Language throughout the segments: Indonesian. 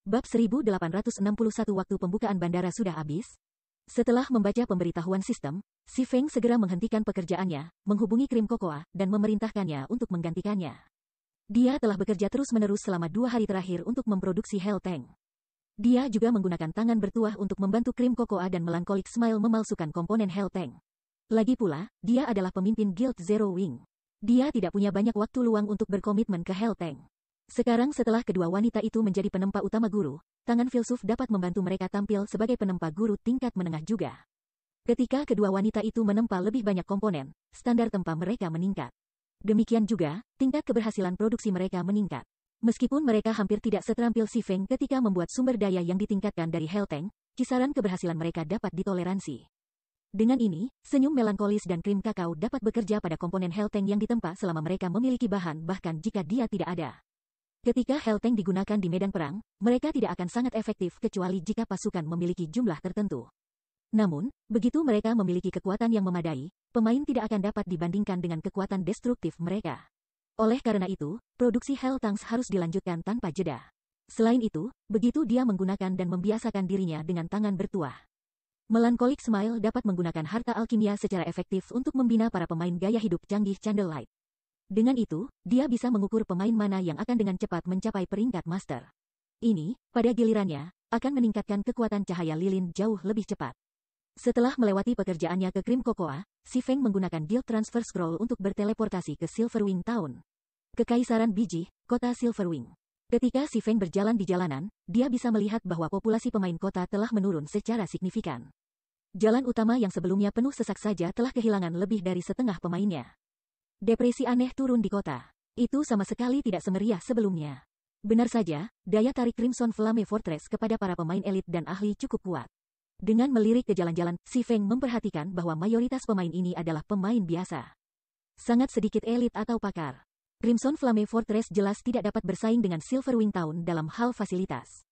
Bab 1861 waktu pembukaan bandara sudah habis. Setelah membaca pemberitahuan sistem, si Feng segera menghentikan pekerjaannya, menghubungi krim Kokoa, dan memerintahkannya untuk menggantikannya. Dia telah bekerja terus-menerus selama 2 hari terakhir untuk memproduksi Hell Tank. Dia juga menggunakan tangan bertuah untuk membantu krim Kokoa dan Melancholic Smile memalsukan komponen Hell Tank. Lagi pula, dia adalah pemimpin Guild Zero Wing. Dia tidak punya banyak waktu luang untuk berkomitmen ke Hell Tank. Sekarang setelah kedua wanita itu menjadi penempa utama guru, tangan filsuf dapat membantu mereka tampil sebagai penempa guru tingkat menengah juga. Ketika kedua wanita itu menempa lebih banyak komponen, standar tempa mereka meningkat. Demikian juga, tingkat keberhasilan produksi mereka meningkat. Meskipun mereka hampir tidak seterampil si Feng ketika membuat sumber daya yang ditingkatkan dari Hell Tank, kisaran keberhasilan mereka dapat ditoleransi. Dengan ini, senyum melankolis dan krim kakao dapat bekerja pada komponen Hell Tank yang ditempa selama mereka memiliki bahan bahkan jika dia tidak ada. Ketika Hell Tank digunakan di medan perang, mereka tidak akan sangat efektif kecuali jika pasukan memiliki jumlah tertentu. Namun, begitu mereka memiliki kekuatan yang memadai, pemain tidak akan dapat dibandingkan dengan kekuatan destruktif mereka. Oleh karena itu, produksi Hell Tanks harus dilanjutkan tanpa jeda. Selain itu, begitu dia menggunakan dan membiasakan dirinya dengan tangan bertuah. Melancholic Smile dapat menggunakan harta alkimia secara efektif untuk membina para pemain gaya hidup canggih Candlelight. Dengan itu, dia bisa mengukur pemain mana yang akan dengan cepat mencapai peringkat master. Ini, pada gilirannya, akan meningkatkan kekuatan cahaya lilin jauh lebih cepat. Setelah melewati pekerjaannya ke krim Kokoa, si Feng menggunakan Guild Transfer Scroll untuk berteleportasi ke Silverwing Town. Kekaisaran biji, kota Silverwing. Ketika si Feng berjalan di jalanan, dia bisa melihat bahwa populasi pemain kota telah menurun secara signifikan. Jalan utama yang sebelumnya penuh sesak saja telah kehilangan lebih dari setengah pemainnya. Depresi aneh turun di kota. Itu sama sekali tidak semeriah sebelumnya. Benar saja, daya tarik Crimson Flame Fortress kepada para pemain elit dan ahli cukup kuat. Dengan melirik ke jalan-jalan, si Feng memperhatikan bahwa mayoritas pemain ini adalah pemain biasa. Sangat sedikit elit atau pakar. Crimson Flame Fortress jelas tidak dapat bersaing dengan Silverwing Town dalam hal fasilitas.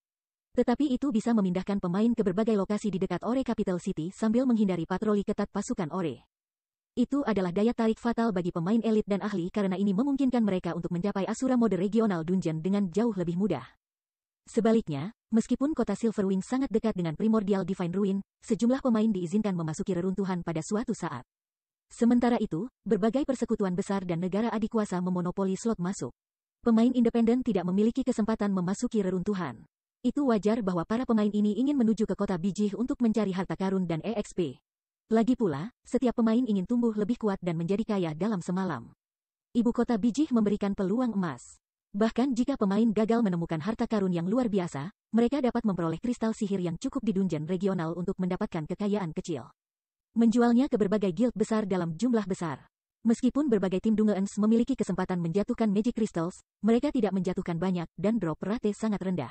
Tetapi itu bisa memindahkan pemain ke berbagai lokasi di dekat Ore Capital City sambil menghindari patroli ketat pasukan Ore. Itu adalah daya tarik fatal bagi pemain elit dan ahli karena ini memungkinkan mereka untuk mencapai Asura mode regional dungeon dengan jauh lebih mudah. Sebaliknya, meskipun kota Silverwing sangat dekat dengan Primordial Divine Ruin, sejumlah pemain diizinkan memasuki reruntuhan pada suatu saat. Sementara itu, berbagai persekutuan besar dan negara adikuasa memonopoli slot masuk. Pemain independen tidak memiliki kesempatan memasuki reruntuhan. Itu wajar bahwa para pemain ini ingin menuju ke kota biji untuk mencari harta karun dan EXP. Lagi pula, setiap pemain ingin tumbuh lebih kuat dan menjadi kaya dalam semalam. Ibu kota biji memberikan peluang emas. Bahkan jika pemain gagal menemukan harta karun yang luar biasa, mereka dapat memperoleh kristal sihir yang cukup di dungeon regional untuk mendapatkan kekayaan kecil. Menjualnya ke berbagai guild besar dalam jumlah besar. Meskipun berbagai tim dungeons memiliki kesempatan menjatuhkan magic crystals, mereka tidak menjatuhkan banyak dan drop rate sangat rendah.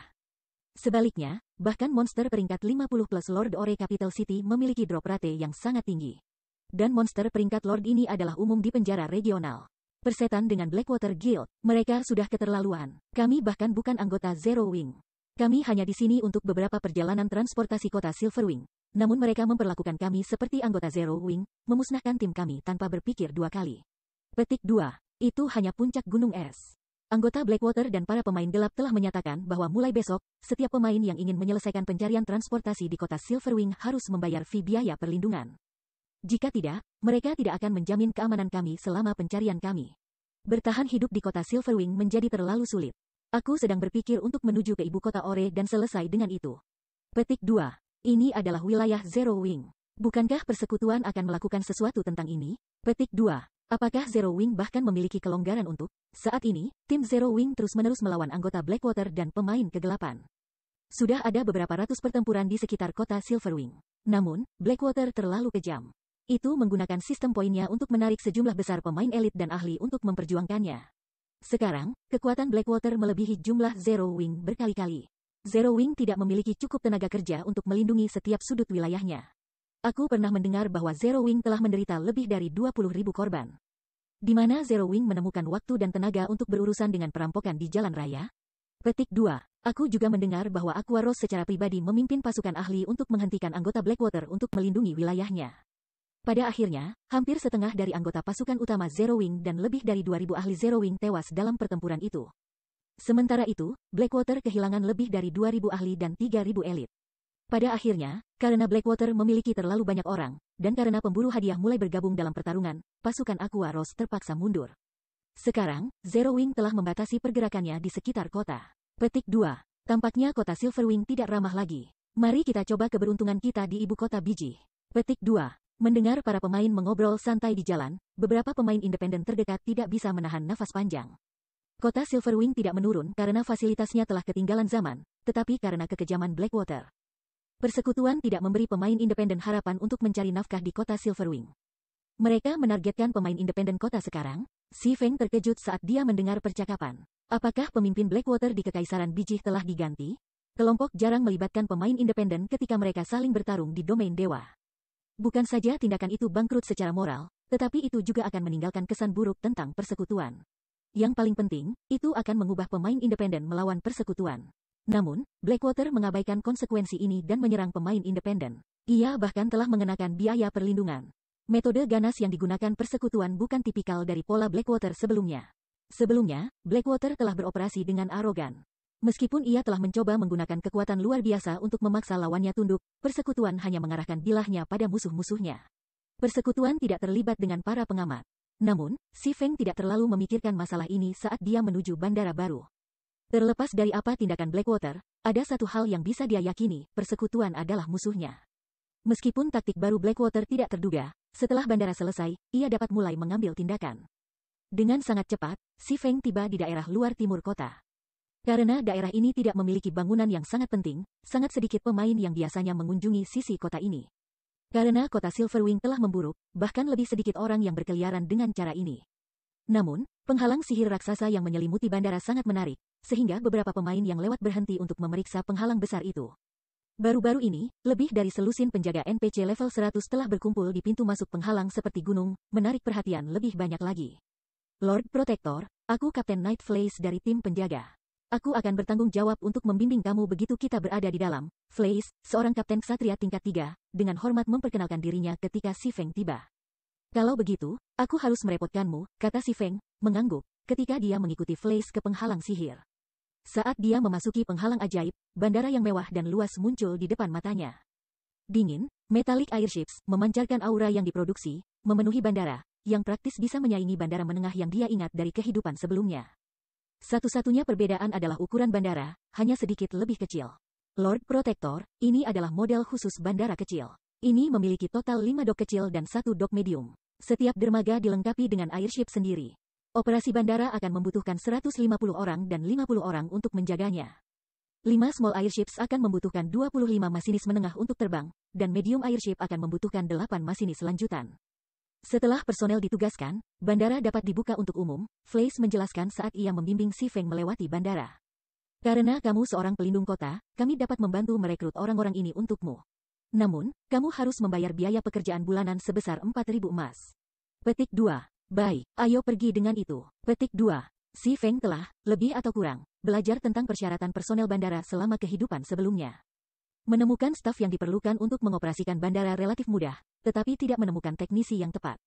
Sebaliknya, bahkan monster peringkat 50 plus Lord Ore Capital City memiliki drop rate yang sangat tinggi. Dan monster peringkat Lord ini adalah umum di penjara regional. Persetan dengan Blackwater Guild, mereka sudah keterlaluan. Kami bahkan bukan anggota Zero Wing. Kami hanya di sini untuk beberapa perjalanan transportasi kota Silverwing. Namun mereka memperlakukan kami seperti anggota Zero Wing, memusnahkan tim kami tanpa berpikir 2 kali. Petik 2. Itu hanya puncak gunung es. Anggota Blackwater dan para pemain gelap telah menyatakan bahwa mulai besok, setiap pemain yang ingin menyelesaikan pencarian transportasi di kota Silverwing harus membayar fee biaya perlindungan. Jika tidak, mereka tidak akan menjamin keamanan kami selama pencarian kami. Bertahan hidup di kota Silverwing menjadi terlalu sulit. Aku sedang berpikir untuk menuju ke ibu kota Ore dan selesai dengan itu. Petik 2. Ini adalah wilayah Zero Wing. Bukankah persekutuan akan melakukan sesuatu tentang ini? Petik 2. Apakah Zero Wing bahkan memiliki kelonggaran untuk? Saat ini, tim Zero Wing terus-menerus melawan anggota Blackwater dan pemain kegelapan. Sudah ada beberapa ratus pertempuran di sekitar kota Silverwing. Namun, Blackwater terlalu kejam. Itu menggunakan sistem poinnya untuk menarik sejumlah besar pemain elit dan ahli untuk memperjuangkannya. Sekarang, kekuatan Blackwater melebihi jumlah Zero Wing berkali-kali. Zero Wing tidak memiliki cukup tenaga kerja untuk melindungi setiap sudut wilayahnya. Aku pernah mendengar bahwa Zero Wing telah menderita lebih dari 20.000 korban. Di mana Zero Wing menemukan waktu dan tenaga untuk berurusan dengan perampokan di jalan raya? Petik 2. Aku juga mendengar bahwa Aqua Rose secara pribadi memimpin pasukan ahli untuk menghentikan anggota Blackwater untuk melindungi wilayahnya. Pada akhirnya, hampir setengah dari anggota pasukan utama Zero Wing dan lebih dari 2.000 ahli Zero Wing tewas dalam pertempuran itu. Sementara itu, Blackwater kehilangan lebih dari 2.000 ahli dan 3.000 elit. Pada akhirnya, karena Blackwater memiliki terlalu banyak orang, dan karena pemburu hadiah mulai bergabung dalam pertarungan, pasukan Aqua Rose terpaksa mundur. Sekarang, Zerowing telah membatasi pergerakannya di sekitar kota. Petik 2. Tampaknya kota Silverwing tidak ramah lagi. Mari kita coba keberuntungan kita di ibu kota biji. Petik 2. Mendengar para pemain mengobrol santai di jalan, beberapa pemain independen terdekat tidak bisa menahan nafas panjang. Kota Silverwing tidak menurun karena fasilitasnya telah ketinggalan zaman, tetapi karena kekejaman Blackwater. Persekutuan tidak memberi pemain independen harapan untuk mencari nafkah di kota Silverwing. Mereka menargetkan pemain independen kota sekarang. Si Feng terkejut saat dia mendengar percakapan. Apakah pemimpin Blackwater di Kekaisaran Bijih telah diganti? Kelompok jarang melibatkan pemain independen ketika mereka saling bertarung di domain dewa. Bukan saja tindakan itu bangkrut secara moral, tetapi itu juga akan meninggalkan kesan buruk tentang persekutuan. Yang paling penting, itu akan mengubah pemain independen melawan persekutuan. Namun, Blackwater mengabaikan konsekuensi ini dan menyerang pemain independen. Ia bahkan telah mengenakan biaya perlindungan. Metode ganas yang digunakan persekutuan bukan tipikal dari pola Blackwater sebelumnya. Sebelumnya, Blackwater telah beroperasi dengan arogan. Meskipun ia telah mencoba menggunakan kekuatan luar biasa untuk memaksa lawannya tunduk, persekutuan hanya mengarahkan bilahnya pada musuh-musuhnya. Persekutuan tidak terlibat dengan para pengamat. Namun, Si Feng tidak terlalu memikirkan masalah ini saat dia menuju bandara baru. Terlepas dari apa tindakan Blackwater, ada satu hal yang bisa dia yakini, persekutuan adalah musuhnya. Meskipun taktik baru Blackwater tidak terduga, setelah bandara selesai, ia dapat mulai mengambil tindakan. Dengan sangat cepat, Si Feng tiba di daerah luar timur kota. Karena daerah ini tidak memiliki bangunan yang sangat penting, sangat sedikit pemain yang biasanya mengunjungi sisi kota ini. Karena kota Silverwing telah memburuk, bahkan lebih sedikit orang yang berkeliaran dengan cara ini. Namun, penghalang sihir raksasa yang menyelimuti bandara sangat menarik, sehingga beberapa pemain yang lewat berhenti untuk memeriksa penghalang besar itu. Baru-baru ini, lebih dari selusin penjaga NPC level 100 telah berkumpul di pintu masuk penghalang seperti gunung, menarik perhatian lebih banyak lagi. Lord Protector, aku Kapten Night Flays dari tim penjaga. Aku akan bertanggung jawab untuk membimbing kamu begitu kita berada di dalam. Flays, seorang kapten ksatria tingkat 3, dengan hormat memperkenalkan dirinya ketika Si Feng tiba. Kalau begitu, aku harus merepotkanmu, kata Si Feng, mengangguk, ketika dia mengikuti Flays ke penghalang sihir. Saat dia memasuki penghalang ajaib, bandara yang mewah dan luas muncul di depan matanya. Dingin, metallic airships memancarkan aura yang diproduksi, memenuhi bandara, yang praktis bisa menyaingi bandara menengah yang dia ingat dari kehidupan sebelumnya. Satu-satunya perbedaan adalah ukuran bandara, hanya sedikit lebih kecil. Lord Protector, ini adalah model khusus bandara kecil. Ini memiliki total 5 dok kecil dan 1 dok medium. Setiap dermaga dilengkapi dengan airship sendiri. Operasi bandara akan membutuhkan 150 orang dan 50 orang untuk menjaganya. 5 small airships akan membutuhkan 25 masinis menengah untuk terbang, dan medium airship akan membutuhkan 8 masinis lanjutan. Setelah personel ditugaskan, bandara dapat dibuka untuk umum, Flays menjelaskan saat ia membimbing Si Feng melewati bandara. Karena kamu seorang pelindung kota, kami dapat membantu merekrut orang-orang ini untukmu. Namun, kamu harus membayar biaya pekerjaan bulanan sebesar 4.000 emas. Petik 2. Baik, ayo pergi dengan itu. Petik 2. Si Feng telah, lebih atau kurang, belajar tentang persyaratan personel bandara selama kehidupan sebelumnya. Menemukan staf yang diperlukan untuk mengoperasikan bandara relatif mudah, tetapi tidak menemukan teknisi yang tepat.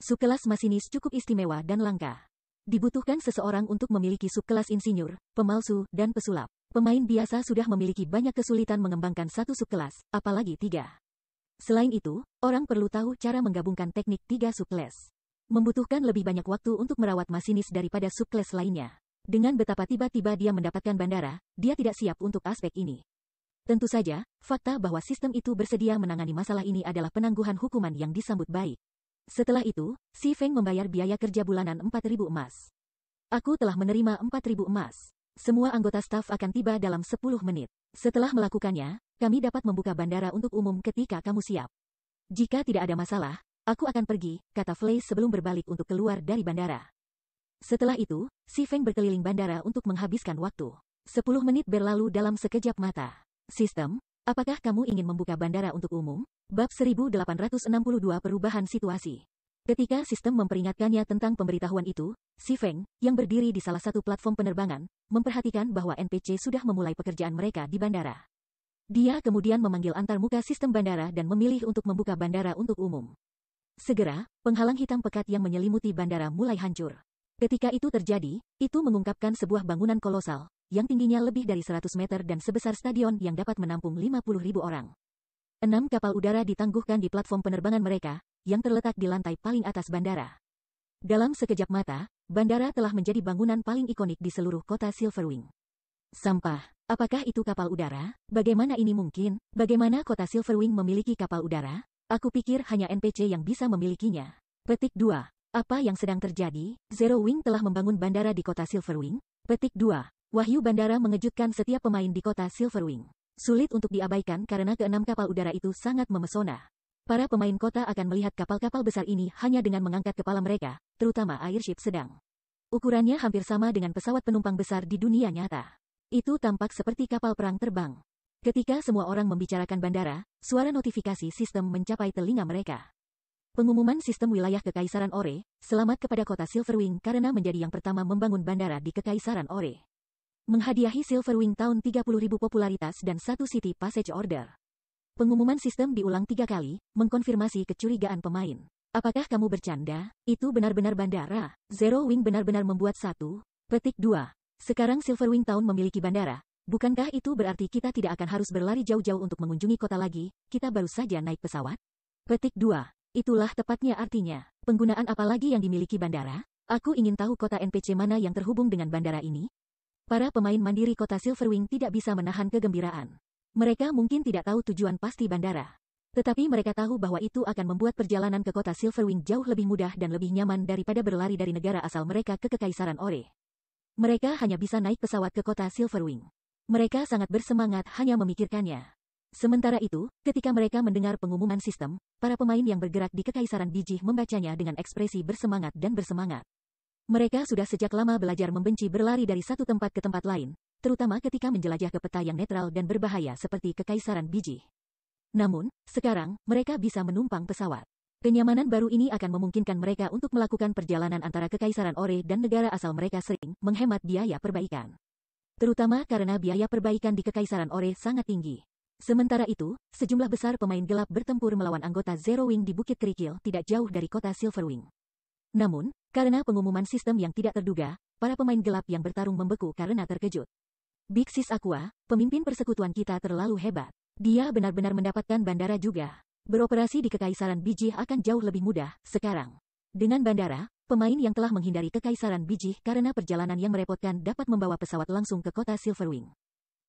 Subkelas masinis cukup istimewa dan langka. Dibutuhkan seseorang untuk memiliki subkelas insinyur, pemalsu, dan pesulap. Pemain biasa sudah memiliki banyak kesulitan mengembangkan satu subkelas, apalagi 3. Selain itu, orang perlu tahu cara menggabungkan teknik 3 subkelas. Membutuhkan lebih banyak waktu untuk merawat masinis daripada subkelas lainnya. Dengan betapa tiba-tiba dia mendapatkan bandara, dia tidak siap untuk aspek ini. Tentu saja, fakta bahwa sistem itu bersedia menangani masalah ini adalah penangguhan hukuman yang disambut baik. Setelah itu, Si Feng membayar biaya kerja bulanan 4.000 emas. Aku telah menerima 4.000 emas. Semua anggota staf akan tiba dalam 10 menit. Setelah melakukannya, kami dapat membuka bandara untuk umum ketika kamu siap. Jika tidak ada masalah, aku akan pergi, kata Flays sebelum berbalik untuk keluar dari bandara. Setelah itu, Si Feng berkeliling bandara untuk menghabiskan waktu. 10 menit berlalu dalam sekejap mata. Sistem, apakah kamu ingin membuka bandara untuk umum? Bab 1862 Perubahan Situasi. Ketika sistem memperingatkannya tentang pemberitahuan itu, Si Feng, yang berdiri di salah satu platform penerbangan, memperhatikan bahwa NPC sudah memulai pekerjaan mereka di bandara. Dia kemudian memanggil antarmuka sistem bandara dan memilih untuk membuka bandara untuk umum. Segera, penghalang hitam pekat yang menyelimuti bandara mulai hancur. Ketika itu terjadi, itu mengungkapkan sebuah bangunan kolosal, yang tingginya lebih dari 100 meter dan sebesar stadion yang dapat menampung 50.000 orang. 6 kapal udara ditangguhkan di platform penerbangan mereka, yang terletak di lantai paling atas bandara. Dalam sekejap mata, bandara telah menjadi bangunan paling ikonik di seluruh kota Silverwing. Sampah. Apakah itu kapal udara? Bagaimana ini mungkin? Bagaimana kota Silverwing memiliki kapal udara? Aku pikir hanya NPC yang bisa memilikinya. Petik 2. Apa yang sedang terjadi? Zero Wing telah membangun bandara di kota Silverwing? Petik 2. Wahyu bandara mengejutkan setiap pemain di kota Silverwing. Sulit untuk diabaikan karena keenam kapal udara itu sangat memesona. Para pemain kota akan melihat kapal-kapal besar ini hanya dengan mengangkat kepala mereka, terutama airship sedang. Ukurannya hampir sama dengan pesawat penumpang besar di dunia nyata. Itu tampak seperti kapal perang terbang. Ketika semua orang membicarakan bandara, suara notifikasi sistem mencapai telinga mereka. Pengumuman sistem wilayah Kekaisaran Ore, selamat kepada kota Silverwing karena menjadi yang pertama membangun bandara di Kekaisaran Ore. Menghadiahi Silverwing tahun 30.000 popularitas dan 1 City Passage Order. Pengumuman sistem diulang 3 kali, mengkonfirmasi kecurigaan pemain. Apakah kamu bercanda? Itu benar-benar bandara. Zero Wing benar-benar membuat satu. Petik 2. Sekarang Silverwing Town memiliki bandara. Bukankah itu berarti kita tidak akan harus berlari jauh-jauh untuk mengunjungi kota lagi? Kita baru saja naik pesawat. Petik 2. Itulah tepatnya artinya. Penggunaan apa lagi yang dimiliki bandara? Aku ingin tahu kota NPC mana yang terhubung dengan bandara ini. Para pemain mandiri kota Silverwing tidak bisa menahan kegembiraan. Mereka mungkin tidak tahu tujuan pasti bandara. Tetapi mereka tahu bahwa itu akan membuat perjalanan ke kota Silverwing jauh lebih mudah dan lebih nyaman daripada berlari dari negara asal mereka ke Kekaisaran Ore. Mereka hanya bisa naik pesawat ke kota Silverwing. Mereka sangat bersemangat hanya memikirkannya. Sementara itu, ketika mereka mendengar pengumuman sistem, para pemain yang bergerak di Kekaisaran Bijih membacanya dengan ekspresi bersemangat dan bersemangat. Mereka sudah sejak lama belajar membenci berlari dari satu tempat ke tempat lain, terutama ketika menjelajah ke peta yang netral dan berbahaya seperti Kekaisaran Bijih. Namun, sekarang, mereka bisa menumpang pesawat. Kenyamanan baru ini akan memungkinkan mereka untuk melakukan perjalanan antara Kekaisaran Ore dan negara asal mereka sering menghemat biaya perbaikan. Terutama karena biaya perbaikan di Kekaisaran Ore sangat tinggi. Sementara itu, sejumlah besar pemain gelap bertempur melawan anggota Zero Wing di Bukit Kerikil tidak jauh dari kota Silverwing. Namun, karena pengumuman sistem yang tidak terduga, para pemain gelap yang bertarung membeku karena terkejut. Big Sis Aqua, pemimpin persekutuan kita terlalu hebat. Dia benar-benar mendapatkan bandara juga. Beroperasi di Kekaisaran Bijih akan jauh lebih mudah sekarang. Dengan bandara, pemain yang telah menghindari Kekaisaran Bijih karena perjalanan yang merepotkan dapat membawa pesawat langsung ke kota Silverwing.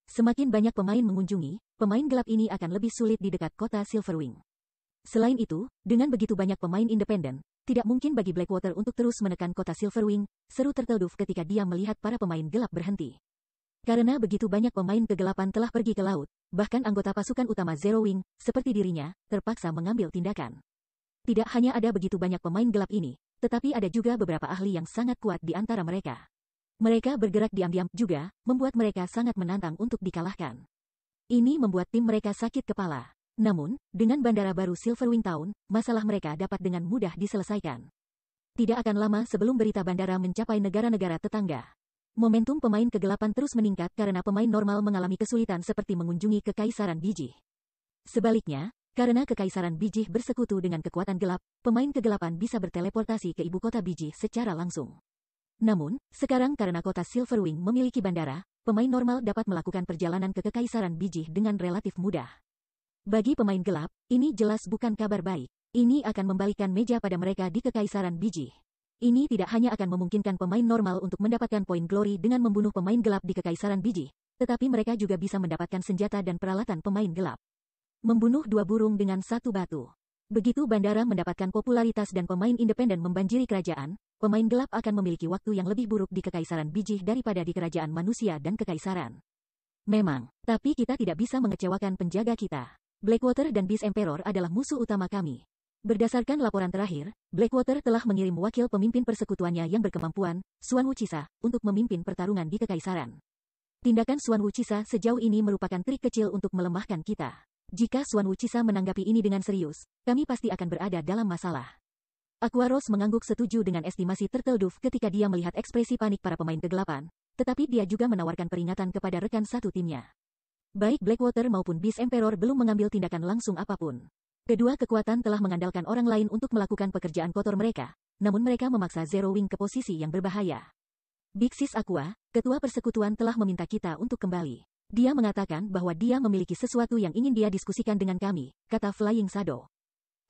Semakin banyak pemain mengunjungi, pemain gelap ini akan lebih sulit di dekat kota Silverwing. Selain itu, dengan begitu banyak pemain independen, tidak mungkin bagi Blackwater untuk terus menekan kota Silverwing, seru Turtledove ketika dia melihat para pemain gelap berhenti. Karena begitu banyak pemain kegelapan telah pergi ke laut, bahkan anggota pasukan utama Zero Wing, seperti dirinya, terpaksa mengambil tindakan. Tidak hanya ada begitu banyak pemain gelap ini, tetapi ada juga beberapa ahli yang sangat kuat di antara mereka. Mereka bergerak diam-diam juga, membuat mereka sangat menantang untuk dikalahkan. Ini membuat tim mereka sakit kepala. Namun, dengan bandara baru Silverwing Town, masalah mereka dapat dengan mudah diselesaikan. Tidak akan lama sebelum berita bandara mencapai negara-negara tetangga. Momentum pemain kegelapan terus meningkat karena pemain normal mengalami kesulitan seperti mengunjungi Kekaisaran Bijih. Sebaliknya, karena Kekaisaran Bijih bersekutu dengan kekuatan gelap, pemain kegelapan bisa berteleportasi ke ibu kota Bijih secara langsung. Namun, sekarang karena kota Silverwing memiliki bandara, pemain normal dapat melakukan perjalanan ke Kekaisaran Bijih dengan relatif mudah. Bagi pemain gelap, ini jelas bukan kabar baik. Ini akan membalikkan meja pada mereka di Kekaisaran Bijih. Ini tidak hanya akan memungkinkan pemain normal untuk mendapatkan poin glory dengan membunuh pemain gelap di Kekaisaran Bijih, tetapi mereka juga bisa mendapatkan senjata dan peralatan pemain gelap. Membunuh 2 burung dengan 1 batu. Begitu bandara mendapatkan popularitas dan pemain independen membanjiri kerajaan, pemain gelap akan memiliki waktu yang lebih buruk di Kekaisaran Bijih daripada di kerajaan manusia dan kekaisaran. Memang, tapi kita tidak bisa mengecewakan penjaga kita. Blackwater dan Beast Emperor adalah musuh utama kami. Berdasarkan laporan terakhir, Blackwater telah mengirim wakil pemimpin persekutuannya yang berkemampuan, Xuan Wuchisa, untuk memimpin pertarungan di Kekaisaran. Tindakan Xuan Wuchisa sejauh ini merupakan trik kecil untuk melemahkan kita. Jika Xuan Wuchisa menanggapi ini dengan serius, kami pasti akan berada dalam masalah. Aquaros mengangguk setuju dengan estimasi Turtledove ketika dia melihat ekspresi panik para pemain kegelapan, tetapi dia juga menawarkan peringatan kepada rekan satu timnya. Baik Blackwater maupun Beast Emperor belum mengambil tindakan langsung apapun. Kedua kekuatan telah mengandalkan orang lain untuk melakukan pekerjaan kotor mereka, namun mereka memaksa Zero Wing ke posisi yang berbahaya. Big Sis Aqua, ketua persekutuan telah meminta kita untuk kembali. Dia mengatakan bahwa dia memiliki sesuatu yang ingin dia diskusikan dengan kami, kata Flying Shadow.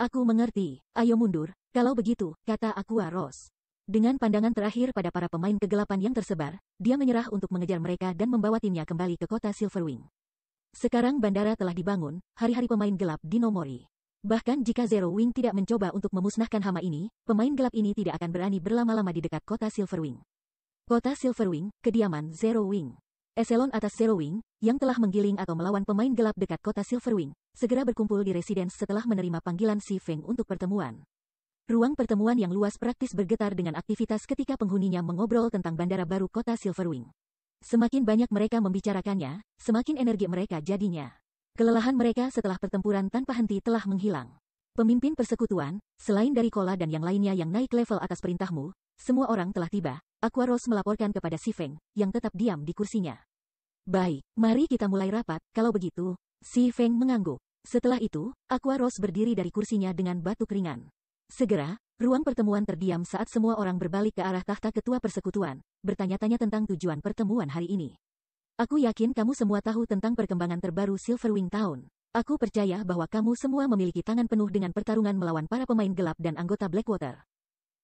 Aku mengerti, ayo mundur, kalau begitu, kata Aqua Rose. Dengan pandangan terakhir pada para pemain kegelapan yang tersebar, dia menyerah untuk mengejar mereka dan membawa timnya kembali ke kota Silverwing. Sekarang bandara telah dibangun, hari-hari pemain gelap di Nomori. Bahkan jika Zero Wing tidak mencoba untuk memusnahkan hama ini, pemain gelap ini tidak akan berani berlama-lama di dekat kota Silverwing. Kota Silverwing, kediaman Zero Wing. Eselon atas Zero Wing, yang telah menggiling atau melawan pemain gelap dekat kota Silverwing, segera berkumpul di Residence setelah menerima panggilan Si Feng untuk pertemuan. Ruang pertemuan yang luas praktis bergetar dengan aktivitas ketika penghuninya mengobrol tentang bandara baru kota Silverwing. Semakin banyak mereka membicarakannya, semakin energi mereka jadinya. Kelelahan mereka setelah pertempuran tanpa henti telah menghilang. Pemimpin persekutuan, selain dari Kola dan yang lainnya yang naik level atas perintahmu, semua orang telah tiba, Aqua Rose melaporkan kepada Si Feng, yang tetap diam di kursinya. Baik, mari kita mulai rapat, kalau begitu, Si Feng mengangguk. Setelah itu, Aqua Rose berdiri dari kursinya dengan batuk ringan. Segera, ruang pertemuan terdiam saat semua orang berbalik ke arah tahta ketua persekutuan, bertanya-tanya tentang tujuan pertemuan hari ini. Aku yakin kamu semua tahu tentang perkembangan terbaru Silverwing Town. Aku percaya bahwa kamu semua memiliki tangan penuh dengan pertarungan melawan para pemain gelap dan anggota Blackwater.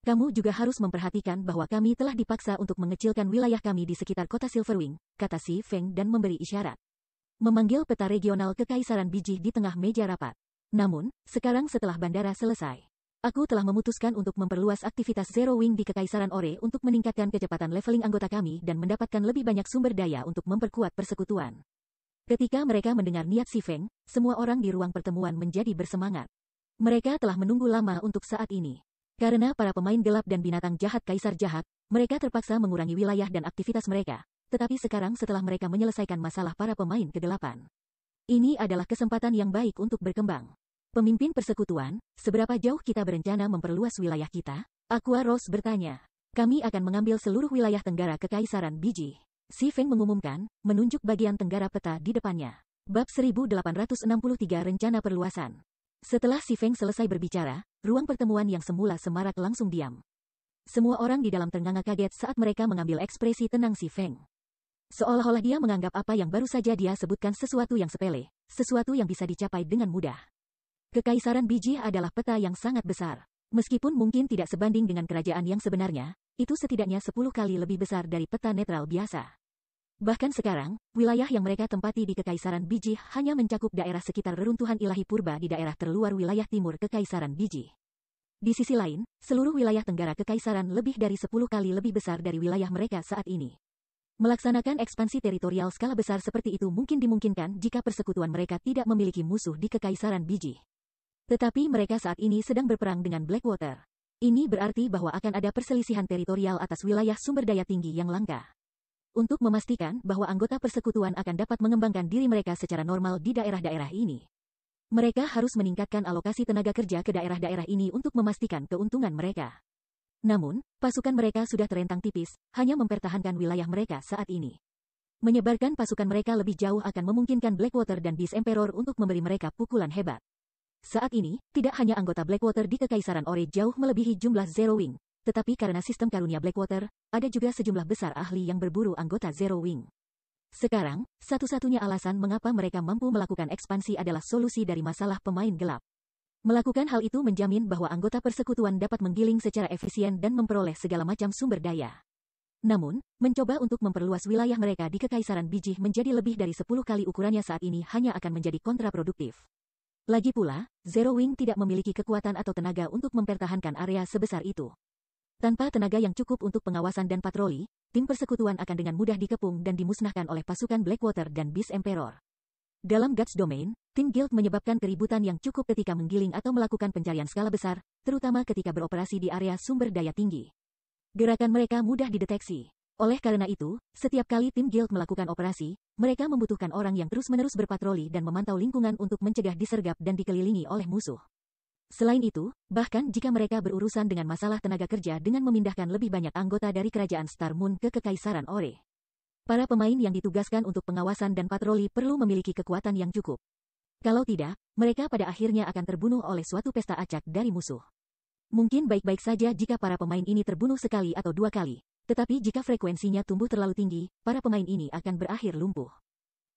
Kamu juga harus memperhatikan bahwa kami telah dipaksa untuk mengecilkan wilayah kami di sekitar kota Silverwing, kata Si Feng dan memberi isyarat. Memanggil peta regional Kekaisaran Biji di tengah meja rapat. Namun, sekarang setelah bandara selesai, aku telah memutuskan untuk memperluas aktivitas Zero Wing di Kekaisaran Ore untuk meningkatkan kecepatan leveling anggota kami dan mendapatkan lebih banyak sumber daya untuk memperkuat persekutuan. Ketika mereka mendengar niat Si Feng, semua orang di ruang pertemuan menjadi bersemangat. Mereka telah menunggu lama untuk saat ini. Karena para pemain gelap dan binatang jahat Kaisar Jahat, mereka terpaksa mengurangi wilayah dan aktivitas mereka. Tetapi sekarang setelah mereka menyelesaikan masalah para pemain kegelapan, ini adalah kesempatan yang baik untuk berkembang. Pemimpin persekutuan, seberapa jauh kita berencana memperluas wilayah kita? Aqua Rose bertanya. Kami akan mengambil seluruh wilayah tenggara Kekaisaran Biji. Si Feng mengumumkan, menunjuk bagian tenggara peta di depannya. Bab 1863 Rencana Perluasan. Setelah Si Feng selesai berbicara, ruang pertemuan yang semula semarak langsung diam. Semua orang di dalam ternganga kaget saat mereka mengambil ekspresi tenang Si Feng. Seolah-olah dia menganggap apa yang baru saja dia sebutkan sesuatu yang sepele, sesuatu yang bisa dicapai dengan mudah. Kekaisaran Biji adalah peta yang sangat besar. Meskipun mungkin tidak sebanding dengan kerajaan yang sebenarnya, itu setidaknya 10 kali lebih besar dari peta netral biasa. Bahkan sekarang, wilayah yang mereka tempati di Kekaisaran Biji hanya mencakup daerah sekitar reruntuhan ilahi purba di daerah terluar wilayah timur Kekaisaran Biji. Di sisi lain, seluruh wilayah tenggara Kekaisaran lebih dari 10 kali lebih besar dari wilayah mereka saat ini. Melaksanakan ekspansi teritorial skala besar seperti itu mungkin dimungkinkan jika persekutuan mereka tidak memiliki musuh di Kekaisaran Biji. Tetapi mereka saat ini sedang berperang dengan Blackwater. Ini berarti bahwa akan ada perselisihan teritorial atas wilayah sumber daya tinggi yang langka. Untuk memastikan bahwa anggota persekutuan akan dapat mengembangkan diri mereka secara normal di daerah-daerah ini, mereka harus meningkatkan alokasi tenaga kerja ke daerah-daerah ini untuk memastikan keuntungan mereka. Namun, pasukan mereka sudah terentang tipis, hanya mempertahankan wilayah mereka saat ini. Menyebarkan pasukan mereka lebih jauh akan memungkinkan Blackwater dan Beast Emperor untuk memberi mereka pukulan hebat. Saat ini, tidak hanya anggota Blackwater di Kekaisaran Ore jauh melebihi jumlah Zero Wing, tetapi karena sistem karunia Blackwater, ada juga sejumlah besar ahli yang berburu anggota Zero Wing. Sekarang, satu-satunya alasan mengapa mereka mampu melakukan ekspansi adalah solusi dari masalah pemain gelap. Melakukan hal itu menjamin bahwa anggota persekutuan dapat menggiling secara efisien dan memperoleh segala macam sumber daya. Namun, mencoba untuk memperluas wilayah mereka di Kekaisaran Biji menjadi lebih dari 10 kali ukurannya saat ini hanya akan menjadi kontraproduktif. Lagi pula, Zero Wing tidak memiliki kekuatan atau tenaga untuk mempertahankan area sebesar itu. Tanpa tenaga yang cukup untuk pengawasan dan patroli, tim persekutuan akan dengan mudah dikepung dan dimusnahkan oleh pasukan Blackwater dan Beast Emperor. Dalam Guts Domain, tim Guild menyebabkan keributan yang cukup ketika menggiling atau melakukan pencarian skala besar, terutama ketika beroperasi di area sumber daya tinggi. Gerakan mereka mudah dideteksi. Oleh karena itu, setiap kali tim Guild melakukan operasi, mereka membutuhkan orang yang terus-menerus berpatroli dan memantau lingkungan untuk mencegah disergap dan dikelilingi oleh musuh. Selain itu, bahkan jika mereka berurusan dengan masalah tenaga kerja dengan memindahkan lebih banyak anggota dari kerajaan Star Moon ke Kekaisaran Ore, para pemain yang ditugaskan untuk pengawasan dan patroli perlu memiliki kekuatan yang cukup. Kalau tidak, mereka pada akhirnya akan terbunuh oleh suatu pesta acak dari musuh. Mungkin baik-baik saja jika para pemain ini terbunuh sekali atau dua kali, tetapi jika frekuensinya tumbuh terlalu tinggi, para pemain ini akan berakhir lumpuh.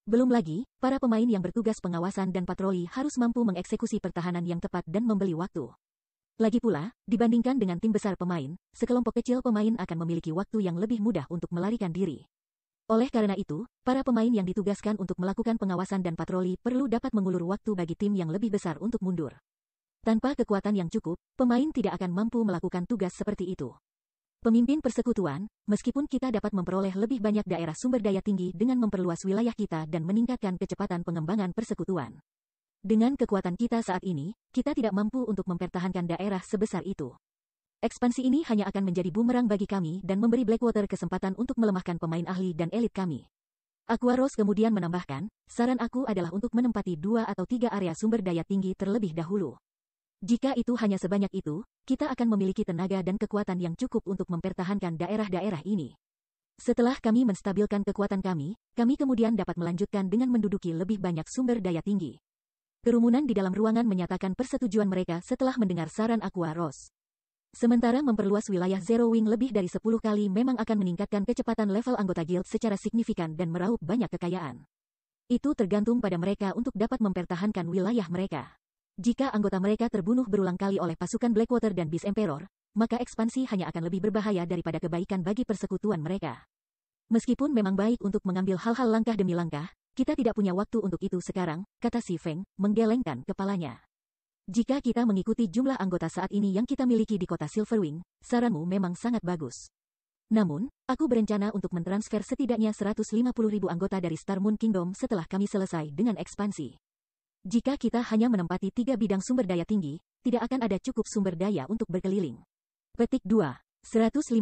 Belum lagi, para pemain yang bertugas pengawasan dan patroli harus mampu mengeksekusi pertahanan yang tepat dan membeli waktu. Lagi pula, dibandingkan dengan tim besar pemain, sekelompok kecil pemain akan memiliki waktu yang lebih mudah untuk melarikan diri. Oleh karena itu, para pemain yang ditugaskan untuk melakukan pengawasan dan patroli perlu dapat mengulur waktu bagi tim yang lebih besar untuk mundur. Tanpa kekuatan yang cukup, pemain tidak akan mampu melakukan tugas seperti itu. Pemimpin persekutuan, meskipun kita dapat memperoleh lebih banyak daerah sumber daya tinggi dengan memperluas wilayah kita dan meningkatkan kecepatan pengembangan persekutuan. Dengan kekuatan kita saat ini, kita tidak mampu untuk mempertahankan daerah sebesar itu. Ekspansi ini hanya akan menjadi bumerang bagi kami dan memberi Blackwater kesempatan untuk melemahkan pemain ahli dan elit kami. Aqua Rose kemudian menambahkan, saran aku adalah untuk menempati 2 atau 3 area sumber daya tinggi terlebih dahulu. Jika itu hanya sebanyak itu, kita akan memiliki tenaga dan kekuatan yang cukup untuk mempertahankan daerah-daerah ini. Setelah kami menstabilkan kekuatan kami kemudian dapat melanjutkan dengan menduduki lebih banyak sumber daya tinggi. Kerumunan di dalam ruangan menyatakan persetujuan mereka setelah mendengar saran Aqua Rose. Sementara memperluas wilayah Zero Wing lebih dari 10 kali memang akan meningkatkan kecepatan level anggota guild secara signifikan dan meraup banyak kekayaan. Itu tergantung pada mereka untuk dapat mempertahankan wilayah mereka. Jika anggota mereka terbunuh berulang kali oleh pasukan Blackwater dan Beast Emperor, maka ekspansi hanya akan lebih berbahaya daripada kebaikan bagi persekutuan mereka. Meskipun memang baik untuk mengambil hal-hal langkah demi langkah, kita tidak punya waktu untuk itu sekarang, kata Si Feng, menggelengkan kepalanya. Jika kita mengikuti jumlah anggota saat ini yang kita miliki di kota Silverwing, saranmu memang sangat bagus. Namun, aku berencana untuk mentransfer setidaknya 150.000 anggota dari Star Moon Kingdom setelah kami selesai dengan ekspansi. Jika kita hanya menempati 3 bidang sumber daya tinggi, tidak akan ada cukup sumber daya untuk berkeliling. Petik 2. 150.000,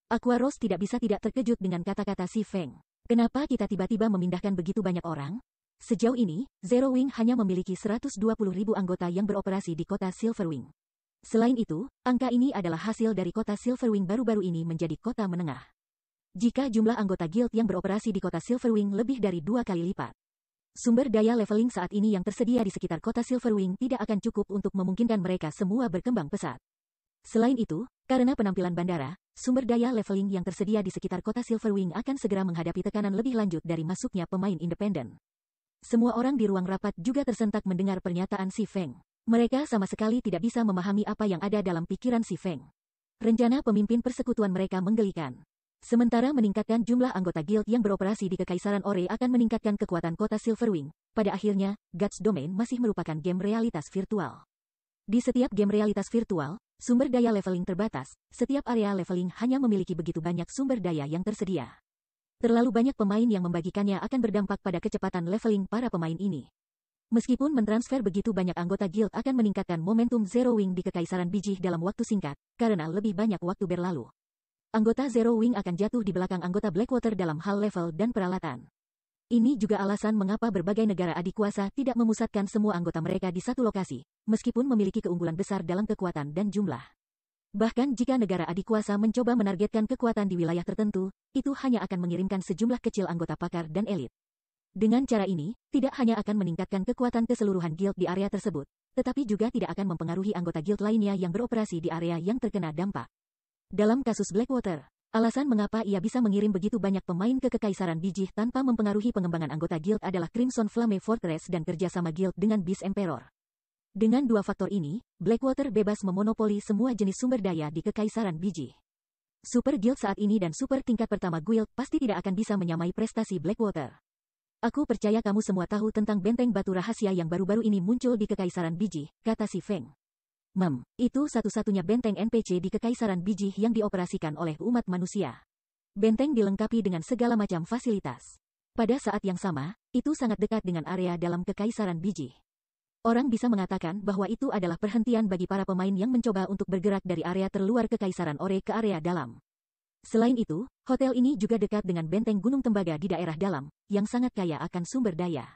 Aqua Rose tidak bisa tidak terkejut dengan kata-kata Si Feng. Kenapa kita tiba-tiba memindahkan begitu banyak orang? Sejauh ini, Zero Wing hanya memiliki 120.000 anggota yang beroperasi di kota Silverwing. Selain itu, angka ini adalah hasil dari kota Silverwing baru-baru ini menjadi kota menengah. Jika jumlah anggota guild yang beroperasi di kota Silverwing lebih dari 2 kali lipat, sumber daya leveling saat ini yang tersedia di sekitar kota Silverwing tidak akan cukup untuk memungkinkan mereka semua berkembang pesat. Selain itu, karena penampilan bandara, sumber daya leveling yang tersedia di sekitar kota Silverwing akan segera menghadapi tekanan lebih lanjut dari masuknya pemain independen. Semua orang di ruang rapat juga tersentak mendengar pernyataan Si Feng. Mereka sama sekali tidak bisa memahami apa yang ada dalam pikiran Si Feng. Rencana pemimpin persekutuan mereka menggelikan. Sementara meningkatkan jumlah anggota guild yang beroperasi di Kekaisaran Ore akan meningkatkan kekuatan kota Silverwing, pada akhirnya, Guts Domain masih merupakan game realitas virtual. Di setiap game realitas virtual, sumber daya leveling terbatas, setiap area leveling hanya memiliki begitu banyak sumber daya yang tersedia. Terlalu banyak pemain yang membagikannya akan berdampak pada kecepatan leveling para pemain ini. Meskipun mentransfer begitu banyak anggota guild akan meningkatkan momentum Zero Wing di Kekaisaran Bijih dalam waktu singkat, karena lebih banyak waktu berlalu. Anggota Zero Wing akan jatuh di belakang anggota Blackwater dalam hal level dan peralatan. Ini juga alasan mengapa berbagai negara adikuasa tidak memusatkan semua anggota mereka di satu lokasi, meskipun memiliki keunggulan besar dalam kekuatan dan jumlah. Bahkan jika negara adikuasa mencoba menargetkan kekuatan di wilayah tertentu, itu hanya akan mengirimkan sejumlah kecil anggota pakar dan elit. Dengan cara ini, tidak hanya akan meningkatkan kekuatan keseluruhan guild di area tersebut, tetapi juga tidak akan mempengaruhi anggota guild lainnya yang beroperasi di area yang terkena dampak. Dalam kasus Blackwater, alasan mengapa ia bisa mengirim begitu banyak pemain ke Kekaisaran Bijih tanpa mempengaruhi pengembangan anggota guild adalah Crimson Flame Fortress dan kerjasama guild dengan Beast Emperor. Dengan dua faktor ini, Blackwater bebas memonopoli semua jenis sumber daya di Kekaisaran Bijih. Super Guild saat ini dan super tingkat pertama guild pasti tidak akan bisa menyamai prestasi Blackwater. Aku percaya kamu semua tahu tentang benteng batu rahasia yang baru-baru ini muncul di Kekaisaran Bijih, kata Si Feng. Itu satu-satunya benteng NPC di Kekaisaran Bijih yang dioperasikan oleh umat manusia. Benteng dilengkapi dengan segala macam fasilitas. Pada saat yang sama, itu sangat dekat dengan area dalam Kekaisaran Bijih. Orang bisa mengatakan bahwa itu adalah perhentian bagi para pemain yang mencoba untuk bergerak dari area terluar Kekaisaran Ore ke area dalam. Selain itu, hotel ini juga dekat dengan benteng Gunung Tembaga di daerah dalam, yang sangat kaya akan sumber daya.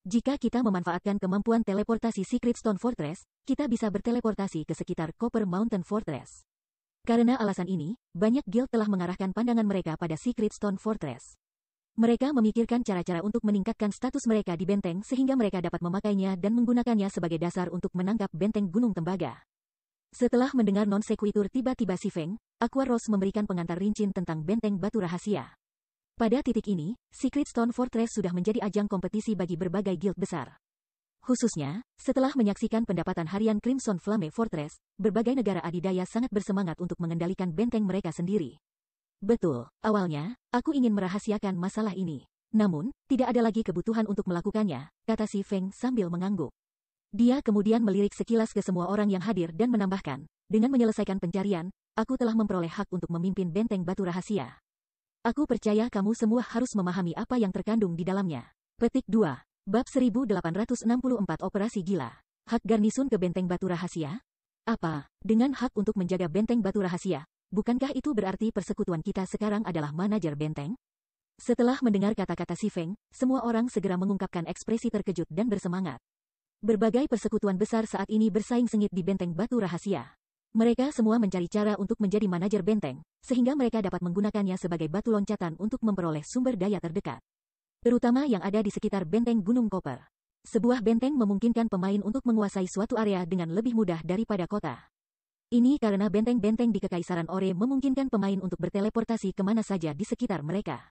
Jika kita memanfaatkan kemampuan teleportasi Secret Stone Fortress, kita bisa berteleportasi ke sekitar Copper Mountain Fortress. Karena alasan ini, banyak guild telah mengarahkan pandangan mereka pada Secret Stone Fortress. Mereka memikirkan cara-cara untuk meningkatkan status mereka di benteng sehingga mereka dapat memakainya dan menggunakannya sebagai dasar untuk menangkap benteng Gunung Tembaga. Setelah mendengar non sequitur tiba-tiba si Feng, Aqua Rose memberikan pengantar rinci tentang benteng batu rahasia. Pada titik ini, Secret Stone Fortress sudah menjadi ajang kompetisi bagi berbagai guild besar. Khususnya, setelah menyaksikan pendapatan harian Crimson Flame Fortress, berbagai negara adidaya sangat bersemangat untuk mengendalikan benteng mereka sendiri. Betul, awalnya, aku ingin merahasiakan masalah ini. Namun, tidak ada lagi kebutuhan untuk melakukannya, kata si Feng sambil mengangguk. Dia kemudian melirik sekilas ke semua orang yang hadir dan menambahkan, dengan menyelesaikan pencarian, aku telah memperoleh hak untuk memimpin benteng batu rahasia. Aku percaya kamu semua harus memahami apa yang terkandung di dalamnya. Petik 2. Bab 1864 Operasi Gila. Hak garnisun ke benteng batu rahasia? Apa? Dengan hak untuk menjaga benteng batu rahasia, bukankah itu berarti persekutuan kita sekarang adalah manajer benteng? Setelah mendengar kata-kata si Feng, semua orang segera mengungkapkan ekspresi terkejut dan bersemangat. Berbagai persekutuan besar saat ini bersaing sengit di benteng batu rahasia. Mereka semua mencari cara untuk menjadi manajer benteng, sehingga mereka dapat menggunakannya sebagai batu loncatan untuk memperoleh sumber daya terdekat. Terutama yang ada di sekitar benteng Gunung Koper. Sebuah benteng memungkinkan pemain untuk menguasai suatu area dengan lebih mudah daripada kota. Ini karena benteng-benteng di Kekaisaran Ore memungkinkan pemain untuk berteleportasi kemana saja di sekitar mereka.